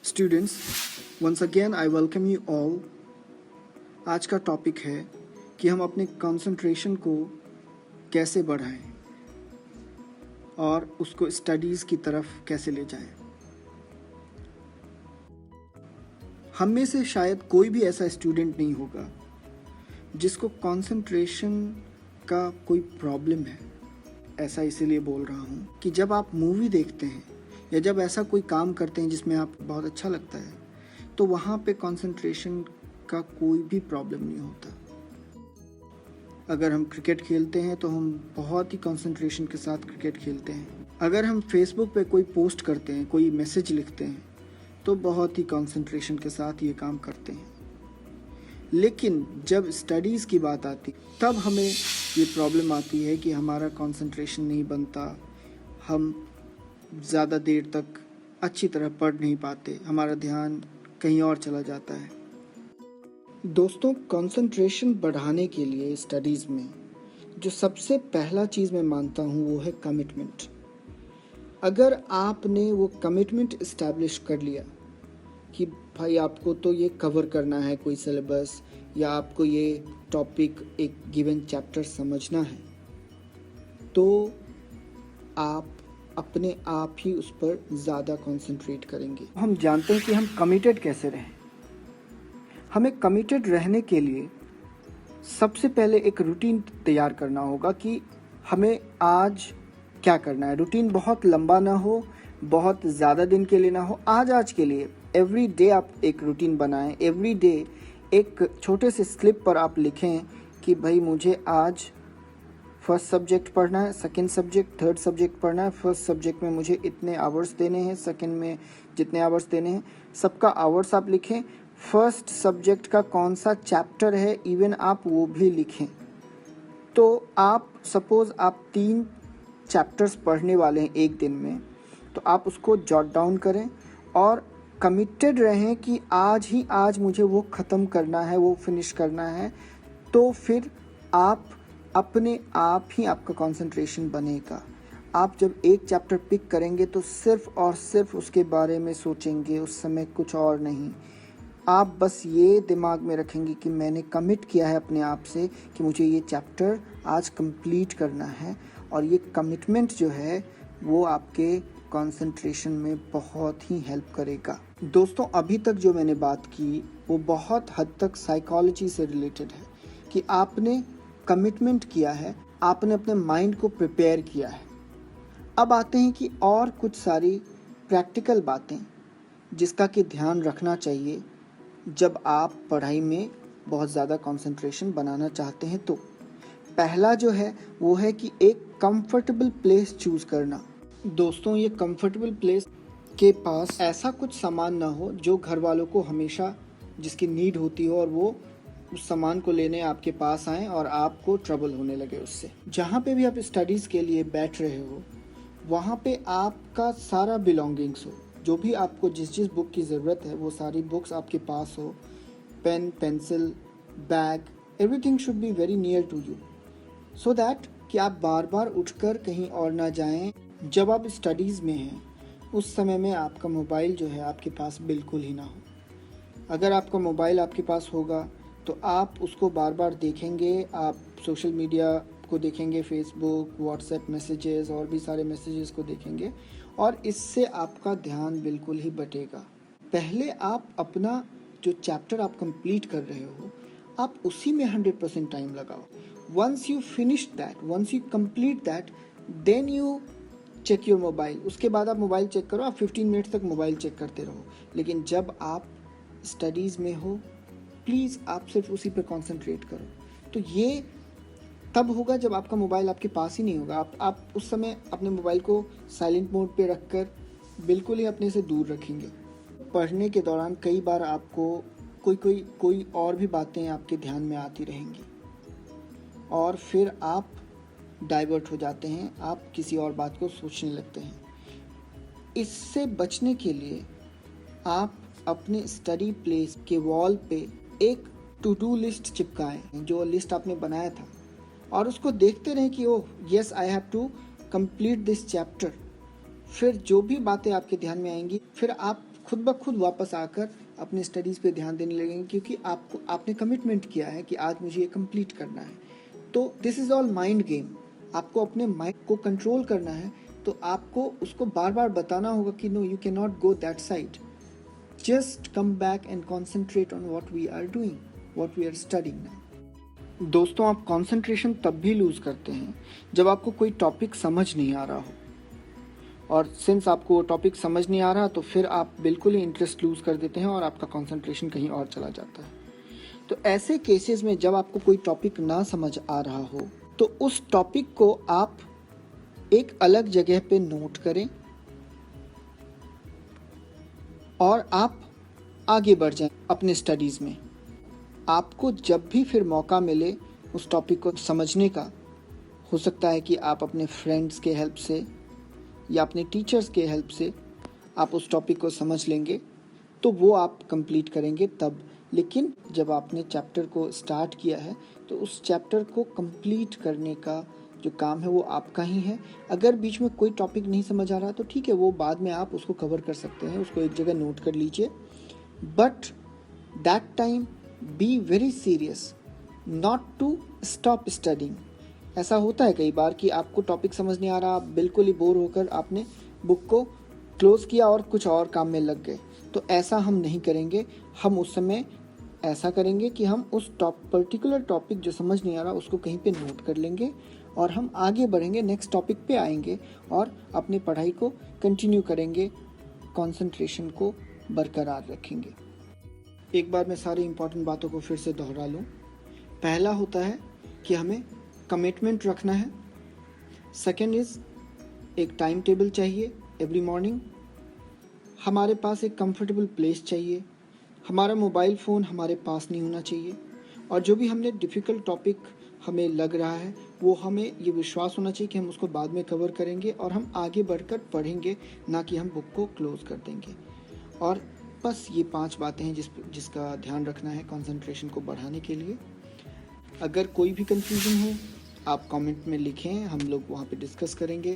Students, once again I welcome you all. आज का topic है कि हम अपने कंसंट्रेशन को कैसे बढ़ाएं और उसको स्टडीज़ की तरफ कैसे ले जाएं। हम में से शायद कोई भी ऐसा स्टूडेंट नहीं होगा जिसको कंसंट्रेशन का कोई प्रॉब्लम है। ऐसा इसीलिए बोल रहा हूँ कि जब आप मूवी देखते हैं या जब ऐसा कोई काम करते हैं जिसमें आप बहुत अच्छा लगता है तो वहाँ पे कंसंट्रेशन का कोई भी प्रॉब्लम नहीं होता। अगर हम क्रिकेट खेलते हैं तो हम बहुत ही कंसंट्रेशन के साथ क्रिकेट खेलते हैं। अगर हम फेसबुक पे कोई पोस्ट करते हैं, कोई मैसेज लिखते हैं तो बहुत ही कंसंट्रेशन के साथ ये काम करते हैं। लेकिन जब स्टडीज़ की बात आती तब हमें ये प्रॉब्लम आती है कि हमारा कंसंट्रेशन नहीं बनता, हम ज़्यादा देर तक अच्छी तरह पढ़ नहीं पाते, हमारा ध्यान कहीं और चला जाता है। दोस्तों, कंसंट्रेशन बढ़ाने के लिए स्टडीज़ में जो सबसे पहला चीज़ मैं मानता हूँ वो है कमिटमेंट। अगर आपने वो कमिटमेंट इस्टेब्लिश कर लिया कि भाई आपको तो ये कवर करना है कोई सिलेबस या आपको ये टॉपिक एक गिवन चैप्टर समझना है, तो आप अपने आप ही उस पर ज़्यादा कंसंट्रेट करेंगे। हम जानते हैं कि हम कमिटेड कैसे रहें। हमें कमिटेड रहने के लिए सबसे पहले एक रूटीन तैयार करना होगा कि हमें आज क्या करना है। रूटीन बहुत लंबा ना हो, बहुत ज़्यादा दिन के लिए ना हो, आज के लिए एवरी डे आप एक रूटीन बनाएं। एवरी डे एक छोटे से स्लिप पर आप लिखें कि भाई मुझे आज फर्स्ट सब्जेक्ट पढ़ना है, सेकंड सब्जेक्ट, थर्ड सब्जेक्ट पढ़ना है। फर्स्ट सब्जेक्ट में मुझे इतने आवर्स देने हैं, सेकंड में जितने आवर्स देने हैं, सबका आवर्स आप लिखें। फर्स्ट सब्जेक्ट का कौन सा चैप्टर है इवन आप वो भी लिखें। तो आप सपोज़ आप 3 चैप्टर्स पढ़ने वाले हैं एक दिन में, तो आप उसको जॉट डाउन करें और कमिटेड रहें कि आज ही आज मुझे वो ख़त्म करना है, वो फिनिश करना है। तो फिर आप अपने आप ही आपका कंसंट्रेशन बनेगा। आप जब एक चैप्टर पिक करेंगे तो सिर्फ और सिर्फ उसके बारे में सोचेंगे, उस समय कुछ और नहीं। आप बस ये दिमाग में रखेंगे कि मैंने कमिट किया है अपने आप से कि मुझे ये चैप्टर आज कंप्लीट करना है, और ये कमिटमेंट जो है वो आपके कंसंट्रेशन में बहुत ही हेल्प करेगा। दोस्तों, अभी तक जो मैंने बात की वो बहुत हद तक साइकोलॉजी से रिलेटेड है कि आपने कमिटमेंट किया है, आपने अपने माइंड को प्रिपेयर किया है। अब आते हैं कि और कुछ सारी प्रैक्टिकल बातें जिसका कि ध्यान रखना चाहिए जब आप पढ़ाई में बहुत ज़्यादा कंसंट्रेशन बनाना चाहते हैं। तो पहला जो है वो है कि एक कंफर्टेबल प्लेस चूज़ करना। दोस्तों, ये कंफर्टेबल प्लेस के पास ऐसा कुछ सामान ना हो जो घर वालों को हमेशा जिसकी नीड होती हो और वो उस सामान को लेने आपके पास आएँ और आपको ट्रबल होने लगे उससे। जहाँ पे भी आप स्टडीज़ के लिए बैठ रहे हो वहाँ पे आपका सारा बिलोंगिंग्स हो, जो भी आपको जिस बुक की ज़रूरत है वो सारी बुक्स आपके पास हो। Pen, pencil, bag, everything should be very near to you, so that कि आप बार बार उठकर कहीं और ना जाएं। जब आप स्टडीज़ में हैं उस समय में आपका मोबाइल जो है आपके पास बिल्कुल ही ना हो। अगर आपका मोबाइल आपके पास होगा तो आप उसको बार बार देखेंगे, आप सोशल मीडिया को देखेंगे, फेसबुक, व्हाट्सएप मैसेजेस और भी सारे मैसेजेस को देखेंगे, और इससे आपका ध्यान बिल्कुल ही बटेगा। पहले आप अपना जो चैप्टर आप कंप्लीट कर रहे हो आप उसी में 100% टाइम लगाओ। Once you finish that, once you complete that, then you check your mobile. उसके बाद आप मोबाइल चेक करो, आप 15 मिनट्स तक मोबाइल चेक करते रहो। लेकिन जब आप स्टडीज़ में हो प्लीज़ आप सिर्फ उसी पर कंसंट्रेट करो। तो ये तब होगा जब आपका मोबाइल आपके पास ही नहीं होगा। आप उस समय अपने मोबाइल को साइलेंट मोड पे रखकर बिल्कुल ही अपने से दूर रखेंगे। पढ़ने के दौरान कई बार आपको कोई और भी बातें आपके ध्यान में आती रहेंगी और फिर आप डाइवर्ट हो जाते हैं, आप किसी और बात को सोचने लगते हैं। इससे बचने के लिए आप अपने स्टडी प्लेस के वॉल पे एक टू डू लिस्ट चिपकाएं, जो लिस्ट आपने बनाया था, और उसको देखते रहें कि oh yes I have to complete this chapter. फिर जो भी बातें आपके ध्यान में आएंगी फिर आप खुद ब खुद वापस आकर अपने स्टडीज़ पे ध्यान देने लगेंगे, क्योंकि आपने कमिटमेंट किया है कि आज मुझे ये कंप्लीट करना है। तो this is all mind game. आपको अपने माइंड को कंट्रोल करना है, तो आपको उसको बार बार बताना होगा कि no, you can not go that side, just come back and concentrate on what we are doing, what we are studying now. दोस्तों, आप कॉन्सेंट्रेशन तब भी लूज़ करते हैं जब आपको कोई टॉपिक समझ नहीं आ रहा हो, और सिंस आपको वो टॉपिक समझ नहीं आ रहा तो फिर आप बिल्कुल ही इंटरेस्ट लूज़ कर देते हैं और आपका कंसंट्रेशन कहीं और चला जाता है। तो ऐसे केसेस में जब आपको कोई टॉपिक ना समझ आ रहा हो, तो उस टॉपिक को आप एक अलग जगह पे नोट करें और आप आगे बढ़ जाएं अपने स्टडीज़ में। आपको जब भी फिर मौका मिले उस टॉपिक को समझने का, हो सकता है कि आप अपने फ्रेंड्स के हेल्प से या अपने टीचर्स के हेल्प से आप उस टॉपिक को समझ लेंगे, तो वो आप कंप्लीट करेंगे तब। लेकिन जब आपने चैप्टर को स्टार्ट किया है तो उस चैप्टर को कंप्लीट करने का जो काम है वो आपका ही है। अगर बीच में कोई टॉपिक नहीं समझ आ रहा तो ठीक है, वो बाद में आप उसको कवर कर सकते हैं, उसको एक जगह नोट कर लीजिए। But that time be very serious, not to stop studying. ऐसा होता है कई बार कि आपको टॉपिक समझ नहीं आ रहा, आप बिल्कुल ही बोर होकर आपने बुक को क्लोज़ किया और कुछ और काम में लग गए। तो ऐसा हम नहीं करेंगे। हम उस समय ऐसा करेंगे कि हम उस पर्टिकुलर टॉपिक जो समझ नहीं आ रहा उसको कहीं पे नोट कर लेंगे और हम आगे बढ़ेंगे, नेक्स्ट टॉपिक पे आएंगे और अपनी पढ़ाई को कंटिन्यू करेंगे, कंसंट्रेशन को बरकरार रखेंगे। एक बार मैं सारी इंपॉर्टेंट बातों को फिर से दोहरा लूँ। पहला होता है कि हमें कमिटमेंट रखना है। सेकेंड इज़, एक टाइम टेबल चाहिए एवरी मॉर्निंग। हमारे पास एक कंफर्टेबल प्लेस चाहिए। हमारा मोबाइल फ़ोन हमारे पास नहीं होना चाहिए। और जो भी हमने डिफ़िकल्ट टॉपिक हमें लग रहा है वो हमें ये विश्वास होना चाहिए कि हम उसको बाद में कवर करेंगे और हम आगे बढ़कर पढ़ेंगे, ना कि हम बुक को क्लोज़ कर देंगे। और बस ये 5 बातें हैं जिसका ध्यान रखना है कंसंट्रेशन को बढ़ाने के लिए। अगर कोई भी कंफ्यूजन हो आप कमेंट में लिखें, हम लोग वहाँ पे डिस्कस करेंगे।